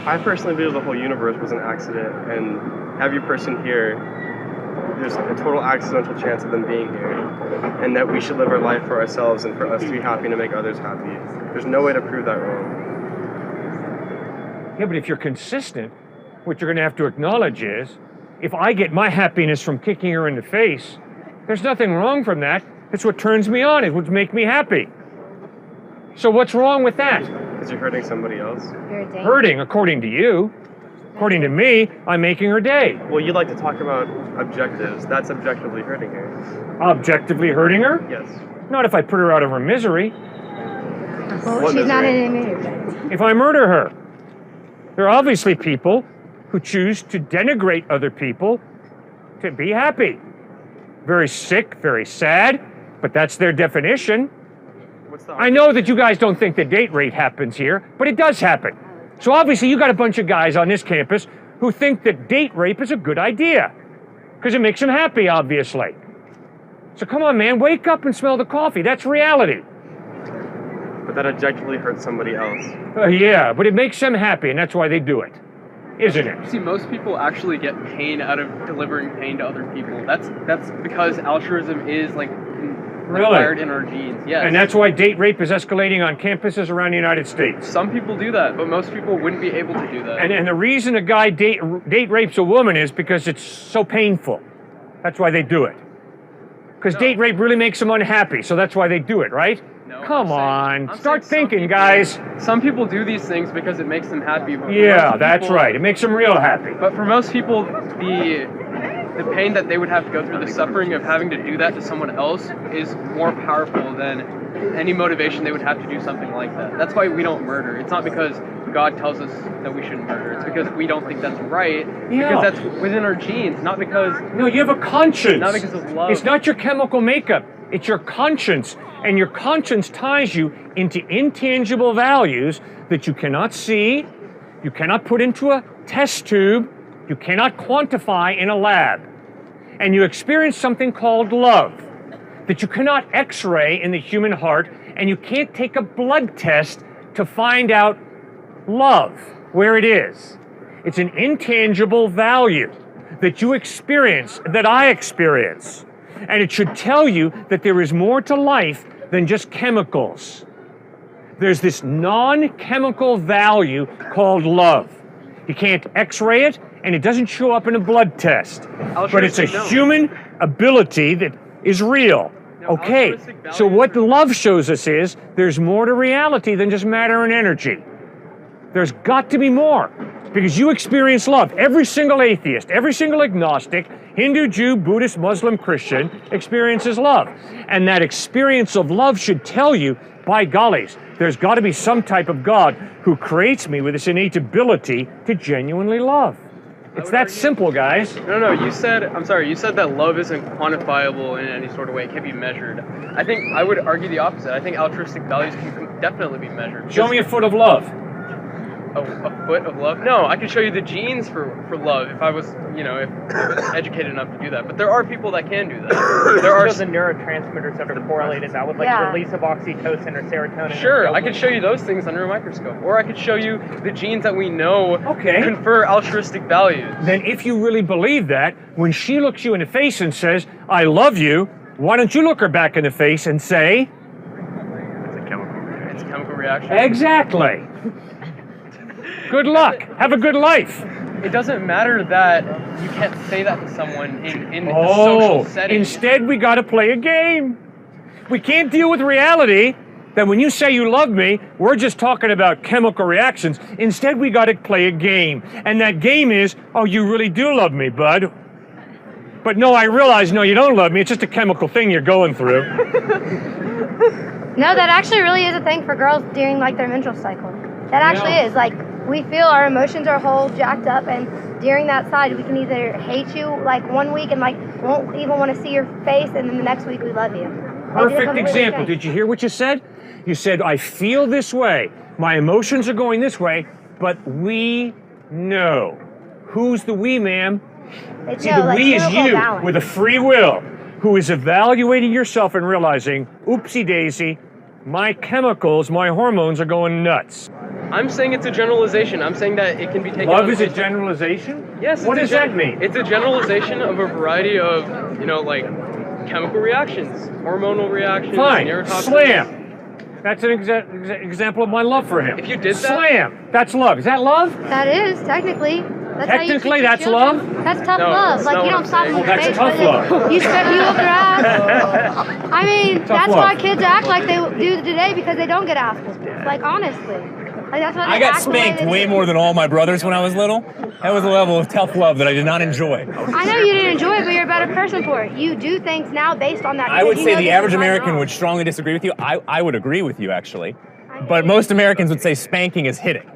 I personally believe the whole universe was an accident, and every person here, there's a total accidental chance of them being here, and that we should live our life for ourselves and for us to be happy and to make others happy. There's no way to prove that wrong. Yeah, but if you're consistent, what you're going to have to acknowledge is, if I get my happiness from kicking her in the face, there's nothing wrong from that. It's what turns me on. It would make me happy. So what's wrong with that? Because you're hurting somebody else. Hurting, according to you. According to me, I'm making her day. Well, you like to talk about objectives. That's objectively hurting her. Objectively hurting her? Yes. Not if I put her out of her misery. Well, she's not in any misery. If I murder her. There are obviously people who choose to denigrate other people to be happy. Very sick, very sad, but that's their definition. I know that you guys don't think the date rape happens here, but it does happen. So obviously you got a bunch of guys on this campus who think that date rape is a good idea because it makes them happy, obviously. So come on, man, wake up and smell the coffee. That's reality. But that objectively hurts somebody else. Yeah, but it makes them happy, and that's why they do it, isn't it? See, most people actually get pain out of delivering pain to other people. That's because altruism is like required in our genes. Yes. And that's why date rape is escalating on campuses around the United States. Some people do that, but most people wouldn't be able to do that. And the reason a guy date rapes a woman is because it's so painful. That's why they do it. Because date rape really makes them unhappy, so that's why they do it, right? No, Come on, start thinking, guys. Some people do these things because it makes them happy. Yeah, that's right. It makes them real happy. But for most people, the pain that they would have to go through, the suffering of having to do that to someone else is more powerful than any motivation they would have to do something like that. That's why we don't murder. It's not because God tells us that we shouldn't murder. It's because we don't think that's right. Yeah. Because that's within our genes, not because... No, you have a conscience. Not because of love. It's not your chemical makeup. It's your conscience. And your conscience ties you into intangible values that you cannot see, you cannot put into a test tube, you cannot quantify in a lab. And you experience something called love that you cannot x-ray in the human heart, and you can't take a blood test to find out love, where it is. It's an intangible value that you experience, that I experience. And it should tell you that there is more to life than just chemicals. There's this non-chemical value called love. You can't x-ray it, and it doesn't show up in a blood test. But it's a human ability that is real. Okay, so what love shows us is there's more to reality than just matter and energy. There's got to be more, because you experience love. Every single atheist, every single agnostic, Hindu, Jew, Buddhist, Muslim, Christian experiences love. And that experience of love should tell you, by gollies, there's got to be some type of God who creates me with this innate ability to genuinely love. It's that simple, guys. No, you said that love isn't quantifiable in any sort of way. It can't be measured. I think I would argue the opposite. I think altruistic values can definitely be measured. Show me a foot of love. A foot of love? No, I can show you the genes for love if I was, if I was educated enough to do that. But there are people that can do that. There are the neurotransmitters that are correlated that with release of oxytocin or serotonin. Sure, I could show you those things under a microscope. Or I could show you the genes that we know confer altruistic values. Then if you really believe that, when she looks you in the face and says, I love you, why don't you look her back in the face and say... It's a chemical reaction. It's a chemical reaction? Exactly. Good luck. Have a good life. It doesn't matter that you can't say that to someone in a social setting. Instead, we got to play a game. We can't deal with reality that when you say you love me, we're just talking about chemical reactions. Instead, we got to play a game. And that game is, oh, you really do love me, bud. But no, I realize, no, you don't love me. It's just a chemical thing you're going through. No, that actually really is a thing for girls during their menstrual cycle. That actually is. We feel our emotions are whole jacked up, and during that side, we can either hate you 1 week and won't even want to see your face, and then the next week we love you. Perfect example. Did you hear what you said? You said, I feel this way. My emotions are going this way, but we know. Who's the we, ma'am? See, the we is you with a free will who is evaluating yourself and realizing, oopsie daisy, my chemicals, my hormones are going nuts. I'm saying it's a generalization. I'm saying that it can be taken. Love is a generalization? Yes. What does that mean? It's a generalization of a variety of, like chemical reactions, hormonal reactions. Fine. Neurotoxins. Slam. That's an example of my love for him. If you did that, slam. That's love. Is that love? That is technically. That's how you teach Technically, your that's children. love? That's tough No, love. that's Like not you what don't I'm slap them in saying. the That's face. tough but love. You whoop their ass. I mean, Tough that's love. why kids act like they do today because they don't get ass whooped. Like honestly. Like, that's why they I got act the way spanked they way do. more than all my brothers when I was little. That was a level of tough love that I did not enjoy. I know you didn't enjoy it, but you're a better person for it. You do things now based on that. I would because you say know the this average is right and American wrong. would strongly disagree with you. I would agree with you, actually. But most Americans would say spanking is hitting.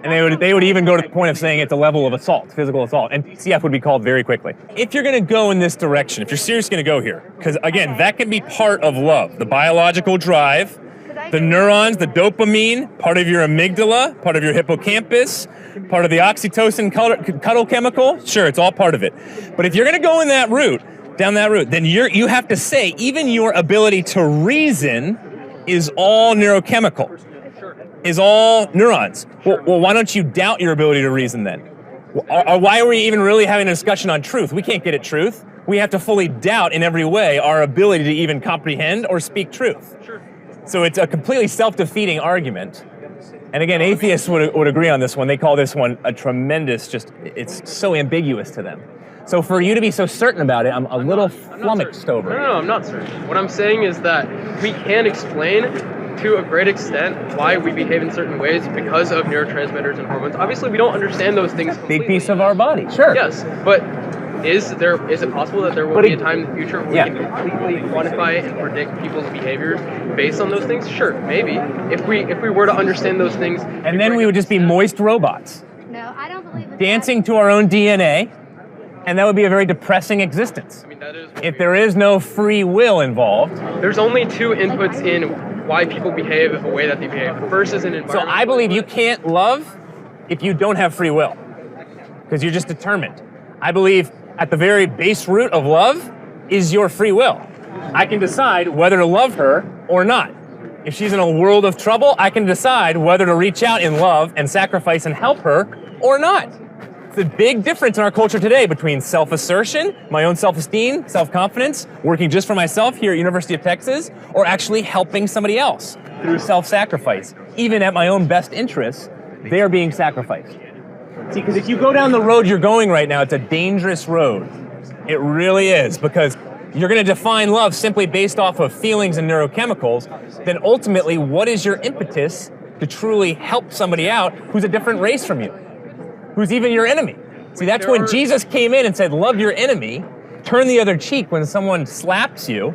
And they would even go to the point of saying it's a level of assault, physical assault. And DCF would be called very quickly. If you're going to go in this direction, if you're seriously going to go here, because again, that can be part of love. The biological drive, the neurons, the dopamine, part of your amygdala, part of your hippocampus, part of the oxytocin cuddle chemical. Sure, it's all part of it. But if you're going to go in that route, down that route, then you have to say even your ability to reason is all neurochemical, is all neurons. Well, why don't you doubt your ability to reason then? Or why are we even really having a discussion on truth? We can't get at truth. We have to fully doubt in every way our ability to even comprehend or speak truth. So it's a completely self-defeating argument. And again, atheists would agree on this one. They call this one a tremendous, it's so ambiguous to them. So for you to be so certain about it, I'm a little flummoxed over it. No, I'm not certain. What I'm saying is that we can explain to a great extent why we behave in certain ways because of neurotransmitters and hormones. Obviously, we don't understand those things completely. Big piece of our body, sure. Yes, but is it possible that there will be a time in the future where we can completely quantify and predict people's behaviors based on those things? Sure, maybe. If we were to understand those things. And then we would just be moist robots, No, I don't believe in dancing to our own DNA, and that would be a very depressing existence. I mean, that is. If there is no free will involved. There's only two inputs in why people behave the way that they behave. The first is an environment. So I believe you can't love if you don't have free will, because you're just determined. I believe at the very base root of love is your free will. I can decide whether to love her or not. If she's in a world of trouble, I can decide whether to reach out in love and sacrifice and help her or not. It's a big difference in our culture today between self-assertion, my own self-esteem, self-confidence, working just for myself here at University of Texas, or actually helping somebody else through self-sacrifice. Even at my own best interests, they are being sacrificed. See, because if you go down the road you're going right now, it's a dangerous road. It really is, because you're going to define love simply based off of feelings and neurochemicals, then ultimately, what is your impetus to truly help somebody out who's a different race from you? Who's even your enemy? See, that's when Jesus came in and said, love your enemy, turn the other cheek when someone slaps you.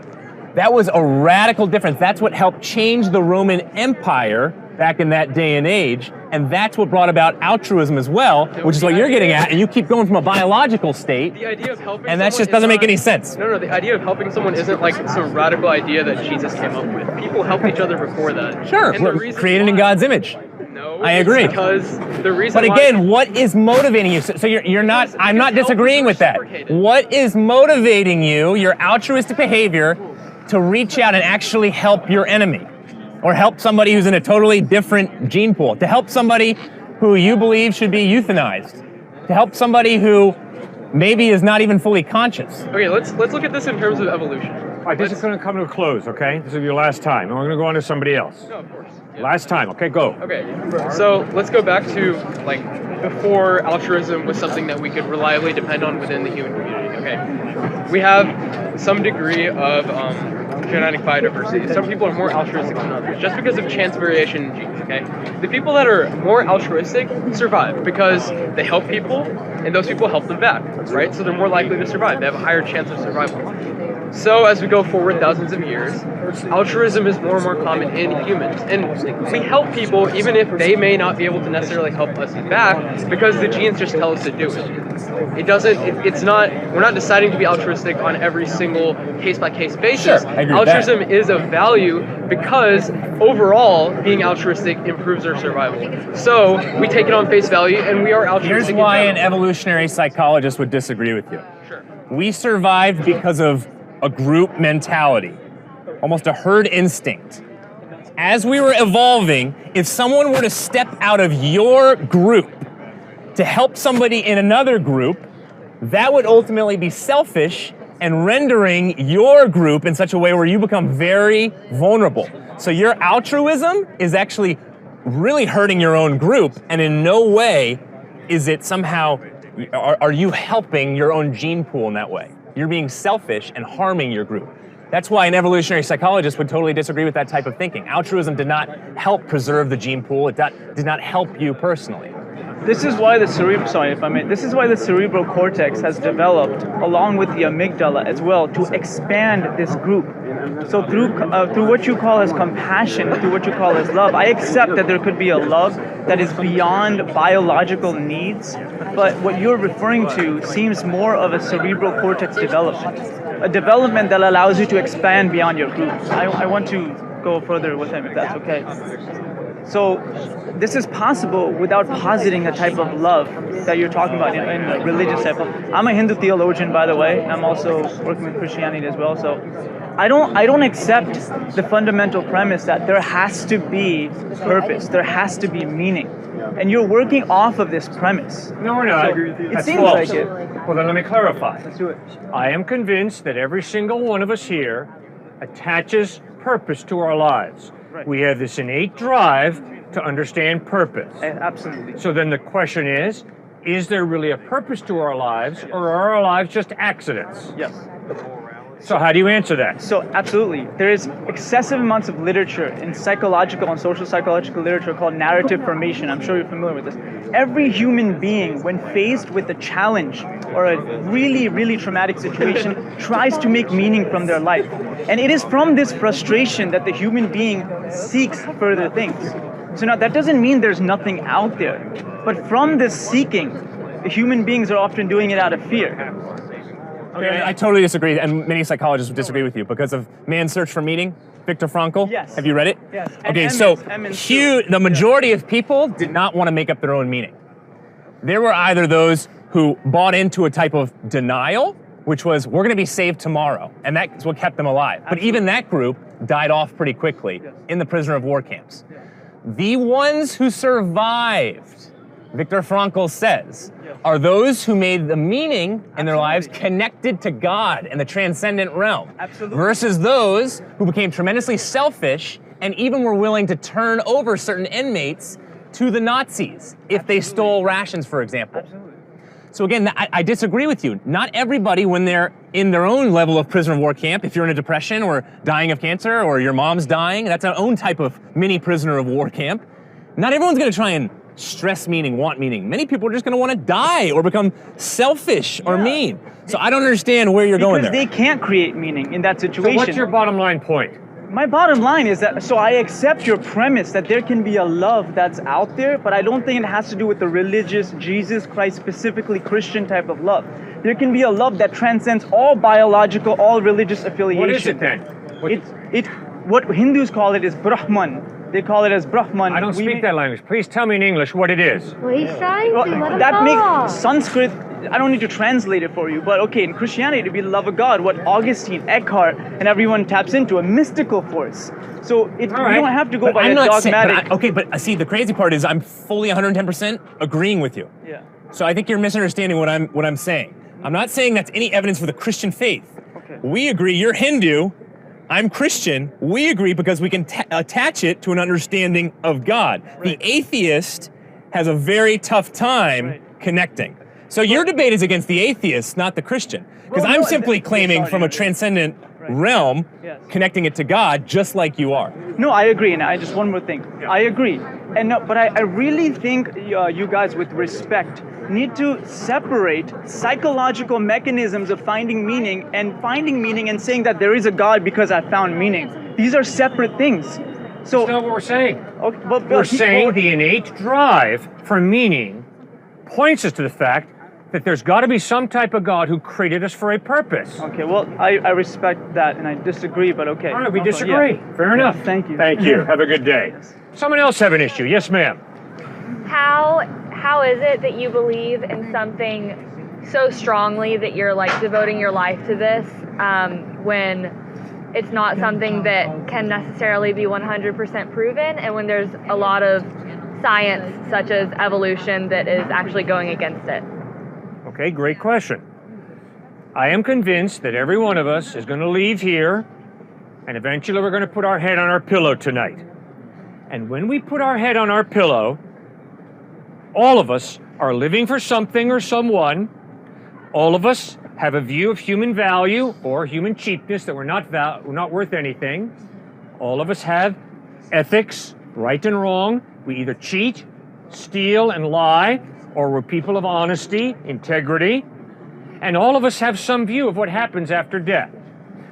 That was a radical difference. That's what helped change the Roman Empire back in that day and age, and that's what brought about altruism as well, which is what you're getting at, and you keep going from a biological state, The idea of helping and that someone just is doesn't make not- any sense. No, the idea of helping someone isn't like some radical idea that Jesus came up with. People helped each other before that. Sure, And the we're reason created in why- God's image. No, I it's agree. Because the reason But why- again, what is motivating you? So you're not, I'm not Because help disagreeing is with that. reciprocated. What is motivating you, your altruistic behavior, to reach out and actually help your enemy? Or help somebody who's in a totally different gene pool? To help somebody who you believe should be euthanized? To help somebody who maybe is not even fully conscious? Okay, let's look at this in terms of evolution. All right, this is going to come to a close, okay? This is your last time, and we're going to go on to somebody else. No, of course. Yeah. Last time, okay, go. Okay, so let's go back to like before altruism was something that we could reliably depend on within the human community. Okay, we have some degree of genetic biodiversity. Some people are more altruistic than others, just because of chance variation in genes. Okay, the people that are more altruistic survive because they help people, and those people help them back. Right, so they're more likely to survive. They have a higher chance of survival. So as we go forward thousands of years, altruism is more and more common in humans. And we help people even if they may not be able to necessarily help us back because the genes just tell us to do it. We're not deciding to be altruistic on every single case-by-case basis. Sure, I agree with Altruism is of value because overall being altruistic improves our survival. So we take it on face value and we are altruistic. Here's why in an evolutionary psychologist would disagree with you. Sure. We survived because of a group mentality, almost a herd instinct. as we were evolving, if someone were to step out of your group to help somebody in another group, that would ultimately be selfish and rendering your group in such a way where you become very vulnerable. So your altruism is actually really hurting your own group, and in no way is it somehow, are you helping your own gene pool in that way? You're being selfish and harming your group. That's why an evolutionary psychologist would totally disagree with that type of thinking. Altruism did not help preserve the gene pool. It did not help you personally. This is why the this is why the cerebral cortex has developed along with the amygdala as well to expand this group. So through what you call as compassion, through what you call as love, I accept that there could be a love that is beyond biological needs, but what you're referring to seems more of a cerebral cortex development, a development that allows you to expand beyond your group. I want to go further with him if that's okay. So this is possible without positing a type of love that you're talking about in a religious type of. I'm a Hindu theologian, by the way. I'm also working with Christianity as well. So I don't accept the fundamental premise that there has to be purpose, there has to be meaning. And you're working off of this premise. No, we're not. So it That's seems false. like it. Well, then let me clarify. Let's do it. I am convinced that every single one of us here attaches purpose to our lives. Right. We have this innate drive to understand purpose. Absolutely. So then the question is there really a purpose to our lives, or are our lives just accidents? Yes. So how do you answer that? So absolutely. There is excessive amounts of literature in psychological and social psychological literature called narrative formation. I'm sure you're familiar with this. Every human being, when faced with a challenge or a really, really traumatic situation, tries to make meaning from their life. And it is from this frustration that the human being seeks further things. So now that doesn't mean there's nothing out there, but from this seeking, the human beings are often doing it out of fear. Okay, I totally disagree, and many psychologists would disagree with you because of Man's Search for Meaning, Viktor Frankl. Yes. Have you read it? Yes. Okay, And so Emmons, the majority of people did not want to make up their own meaning. There were either those who bought into a type of denial, which was, we're going to be saved tomorrow, and that's what kept them alive. Absolutely. But even that group died off pretty quickly in the prisoner of war camps. The ones who survived, Viktor Frankl says, are those who made the meaning in their lives connected to God and the transcendent realm. Absolutely. Versus those who became tremendously selfish and even were willing to turn over certain inmates to the Nazis if they stole rations, for example. Absolutely. So again, I disagree with you. Not everybody, when they're in their own level of prisoner of war camp, if you're in a depression or dying of cancer or your mom's dying, that's our own type of mini prisoner of war camp. Not everyone's going to try and stress meaning, want meaning. Many people are just going to want to die or become selfish or mean. So I don't understand where you're going there. Because they can't create meaning in that situation. So what's your bottom line point? My bottom line is that, so I accept your premise that there can be a love that's out there, but I don't think it has to do with the religious, Jesus Christ, specifically Christian type of love. There can be a love that transcends all biological, all religious affiliation. What is it then? What Hindus call it is Brahman. They call it as Brahman. I don't speak that language. Please tell me in English what it is. Well, he's trying to let him that talk. makes Sanskrit. I don't need to translate it for you, but okay, in Christianity, to be the love of God, what Augustine, Eckhart, and everyone taps into, a mystical force. So we don't have to go by a dogmatic. But see, the crazy part is I'm fully 110% agreeing with you. Yeah. So I think you're misunderstanding what I'm saying. I'm not saying that's any evidence for the Christian faith. Okay. We agree, you're Hindu, I'm Christian. We agree because we can attach it to an understanding of God. Right. The atheist has a very tough time connecting. So your debate is against the atheist, not the Christian. Because I'm simply claiming from a transcendent realm, connecting it to God, just like you are. No, I agree. And just one more thing. Yeah. I agree. And no, but I really think you guys, with respect, need to separate psychological mechanisms of finding meaning and saying that there is a God because I found meaning. These are separate things. So that's not what we're saying. Okay, we're saying the innate drive for meaning points us to the fact that there's got to be some type of God who created us for a purpose. Okay, well, I respect that, and I disagree, but okay. All right, we disagree. Yeah. Fair enough. Thank you. Thank you. Have a good day. Someone else have an issue. Yes, ma'am. How is it that you believe in something so strongly that you're like devoting your life to this when it's not something that can necessarily be 100% proven, and when there's a lot of science, such as evolution, that is actually going against it? Okay, great question. I am convinced that every one of us is going to leave here, and eventually we're going to put our head on our pillow tonight. And when we put our head on our pillow, all of us are living for something or someone. All of us have a view of human value or human cheapness, that we're not worth anything. All of us have ethics, right and wrong. We either cheat, steal, and lie, or we're people of honesty, integrity. And all of us have some view of what happens after death.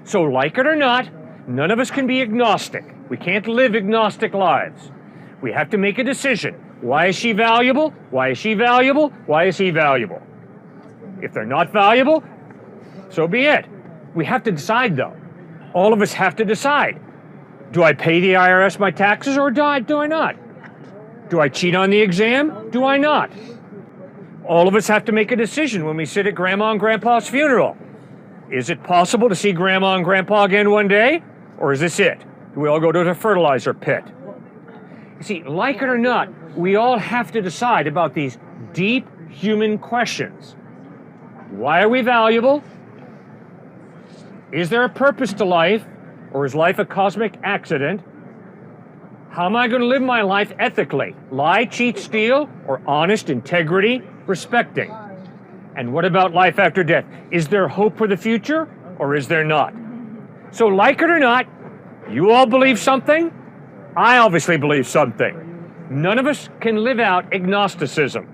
So like it or not, none of us can be agnostic. We can't live agnostic lives. We have to make a decision. Why is she valuable? Why is she valuable? Why is he valuable? If they're not valuable, so be it. We have to decide, though. All of us have to decide. Do I pay the IRS my taxes, or do I not? Do I cheat on the exam? Do I not? All of us have to make a decision when we sit at Grandma and Grandpa's funeral. Is it possible to see Grandma and Grandpa again one day? Or is this it? Do we all go to the fertilizer pit? You see, like it or not, we all have to decide about these deep human questions. Why are we valuable? Is there a purpose to life? Or is life a cosmic accident? How am I going to live my life ethically? Lie, cheat, steal, or honest, integrity, respecting? And what about life after death? Is there hope for the future, or is there not? So like it or not, you all believe something. I obviously believe something. None of us can live out agnosticism.